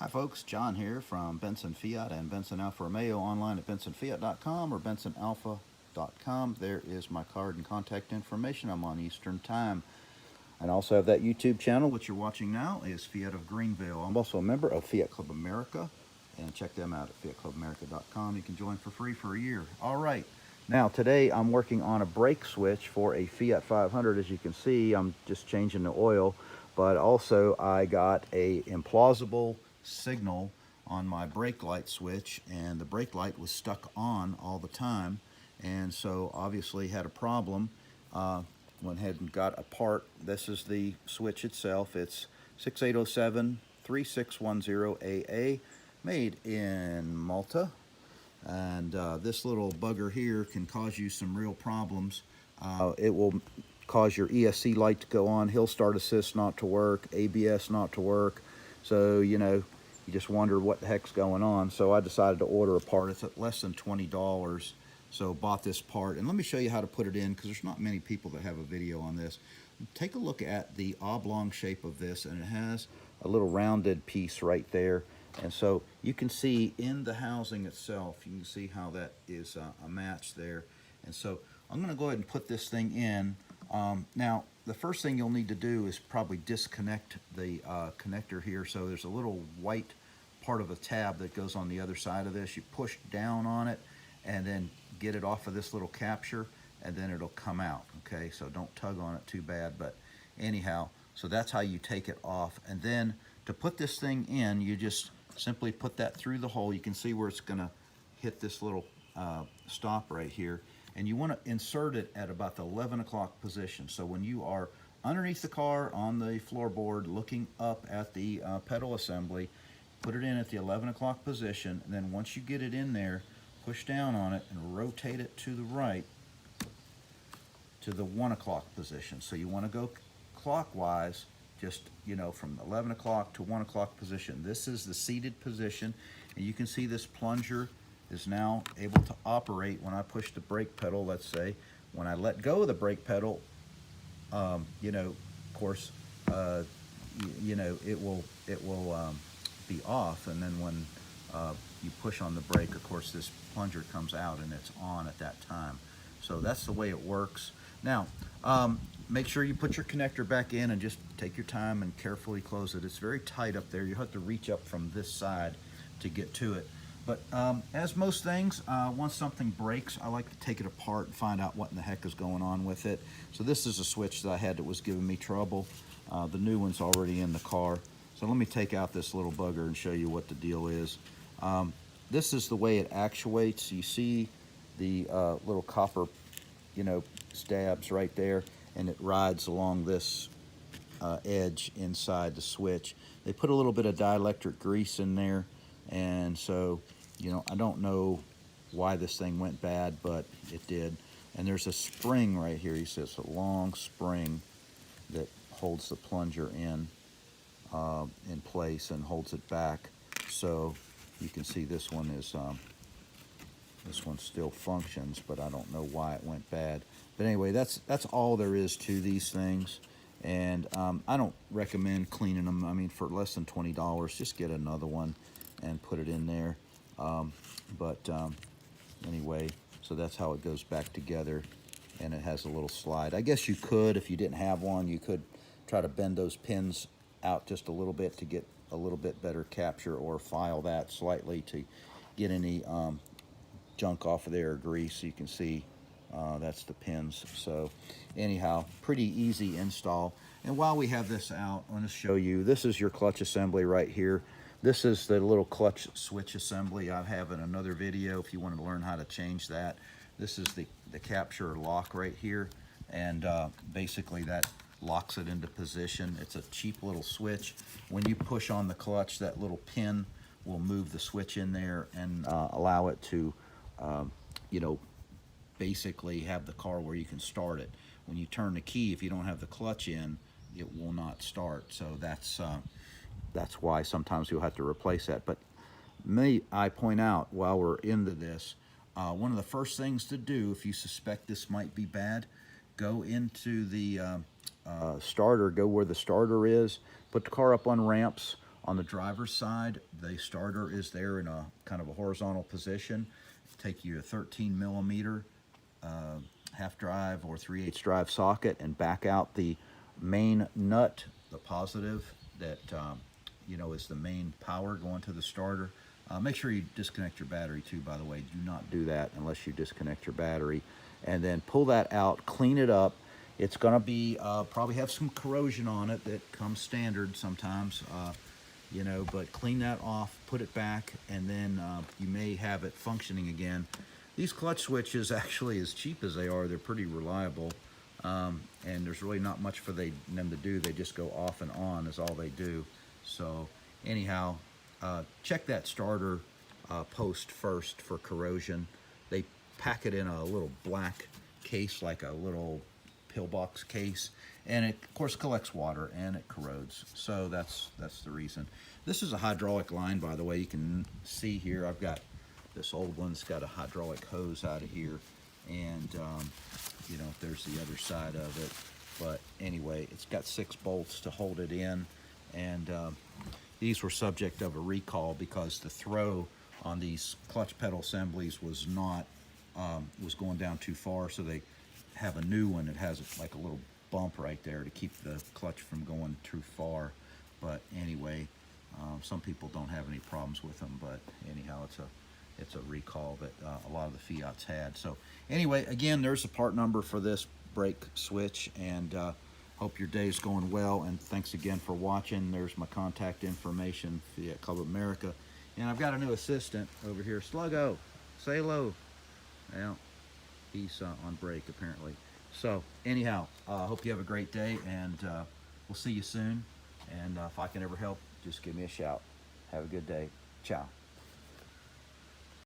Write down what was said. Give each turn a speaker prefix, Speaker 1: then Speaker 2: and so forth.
Speaker 1: Hi folks, John here from Benson Fiat and Benson Alfa Romeo, online at bensonfiat.com or bensonalfa.com. There is my card and contact information. I'm on Eastern Time. And also have that YouTube channel, which you're watching now, is Fiat of Greenville. I'm also a member of Fiat Club America, and check them out at fiatclubamerica.com. You can join for free for a year. All right. Now, today I'm working on a brake switch for a Fiat 500. As you can see, I'm just changing the oil, but also I got a implausible signal on my brake light switch, and the brake light was stuck on all the time, and so obviously had a problem. Went ahead and got a part. This is the switch itself. It's 6807-3610AA, made in Malta. And this little bugger here can cause you some real problems. It will cause your ESC light to go on, hill start assist not to work, ABS not to work. So, you know, you just wonder what the heck's going on. So I decided to order a part. It's at less than $20. So bought this part, and let me show you how to put it in, because there's not many people that have a video on this. Take a look at the oblong shape of this, and it has a little rounded piece right there. And so you can see in the housing itself, you can see how that is a match there. And so I'm going to go ahead and put this thing in. Now, the first thing you'll need to do is probably disconnect the connector here. So there's a little white part of a tab that goes on the other side of this. You push down on it and then get it off of this little capture, and then it'll come out. Okay, so don't tug on it too bad, but anyhow, so that's how you take it off. And then to put this thing in, you just simply put that through the hole. You can see where it's gonna hit this little stop right here, and you want to insert it at about the 11 o'clock position. So when you are underneath the car on the floorboard looking up at the pedal assembly, put it in at the 11 o'clock position, and then once you get it in there, push down on it and rotate it to the right to the 1 o'clock position. So you want to go clockwise, just, you know, from 11 o'clock to 1 o'clock position. This is the seated position, and you can see this plunger is now able to operate when I push the brake pedal. Let's say when I let go of the brake pedal, you know, of course, you know, it will be off, and then when you push on the brake, of course, this plunger comes out and it's on at that time. So that's the way it works. Now, make sure you put your connector back in and just take your time and carefully close it. It's very tight up there. You have to reach up from this side to get to it. But as most things, once something breaks, I like to take it apart and find out what in the heck is going on with it. So this is a switch that I had that was giving me trouble. The new one's already in the car. So let me take out this little bugger and show you what the deal is. This is the way it actuates. You see the little copper, you know, stabs right there, and it rides along this edge inside the switch. They put a little bit of dielectric grease in there, and so, you know, I don't know why this thing went bad, but it did. And there's a spring right here. He says a long spring that holds the plunger in place and holds it back. So you can see this one is this one still functions, but I don't know why it went bad. But anyway, that's all there is to these things, and I don't recommend cleaning them. I mean, for less than $20, just get another one and put it in there. Anyway, so that's how it goes back together, and it has a little slide. I guess you could, if you didn't have one, you could try to bend those pins out just a little bit to get a little bit better capture, or file that slightly to get any junk off of there, or grease. You can see that's the pins. So anyhow, pretty easy install. And while we have this out, I want to show you, this is your clutch assembly right here. This is the little clutch switch assembly. I have in another video if you wanted to learn how to change that. This is the capture lock right here, and basically that locks it into position. It's a cheap little switch. When you push on the clutch, that little pin will move the switch in there and allow it to, you know, basically have the car where you can start it. When you turn the key, if you don't have the clutch in, it will not start. So that's why sometimes you'll have to replace that. But may I point out, while we're into this, one of the first things to do if you suspect this might be bad, go into the starter, go where the starter is, put the car up on ramps, On the driver's side, the starter is there in a kind of a horizontal position. Take you a 13 millimeter half drive or 3/8 drive socket and back out the main nut, the positive that you know, is the main power going to the starter. Make sure you disconnect your battery too, by the way. Do not do that unless you disconnect your battery. And then pull that out, clean it up. It's gonna be probably have some corrosion on it that comes standard sometimes, you know, but clean that off, put it back, and then you may have it functioning again. These clutch switches, actually, as cheap as they are, they're pretty reliable, and there's really not much for them to do. They just go off and on is all they do. So anyhow, check that starter post first for corrosion. They pack it in a little black case, like a little pillbox case, and it of course collects water and it corrodes. So that's the reason. This is a hydraulic line, by the way. You can see here I've got this old one's got a hydraulic hose out of here, and you know, there's the other side of it. But anyway, it's got 6 bolts to hold it in, and these were subject of a recall because the throw on these clutch pedal assemblies was not was going down too far. So they have a new one that has like a little bump right there to keep the clutch from going too far. But anyway, some people don't have any problems with them, but anyhow, it's a recall that a lot of the Fiats had. So anyway, again, there's a part number for this brake switch, and hope your day's going well, and thanks again for watching. There's my contact information, Fiat Club of America. And I've got a new assistant over here. Sluggo, say hello. Well, he's on break apparently. So anyhow, hope you have a great day, and we'll see you soon. And if I can ever help, just give me a shout. Have a good day. Ciao.